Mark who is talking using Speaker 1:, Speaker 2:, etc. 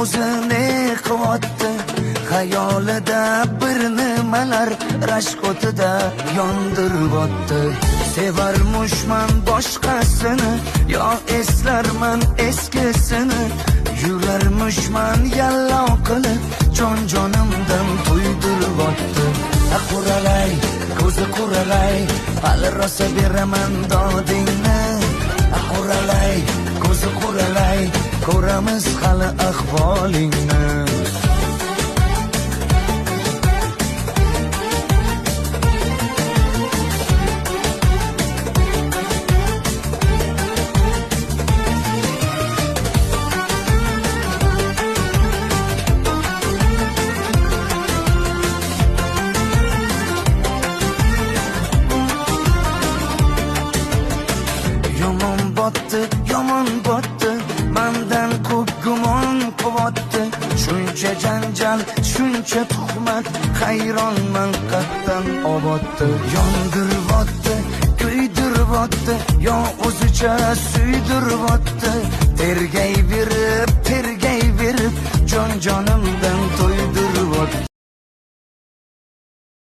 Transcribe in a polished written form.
Speaker 1: o'zini qilyapti. Xayolida bir nimalar rashk o'tida yondiryapti. Sevarmushman boshqasini, yo eslarman eskisini. Yurarmushman yallo qilib, jon-jonimdan to'ydiryapti. Quralay, ko'zi quralay, hali rosa beraman dodingni. Quralay, ko'zi quralay, ko'ramiz hali ahvolingni. Yomon botdi, mendan ko'p gumon qilyapti. Shuncha janjal, shuncha tuhmat, hayronman qatdan oboddi. Yondiryapti, kuydiryapti, yo o'zicha suydiryapti. Tergay berib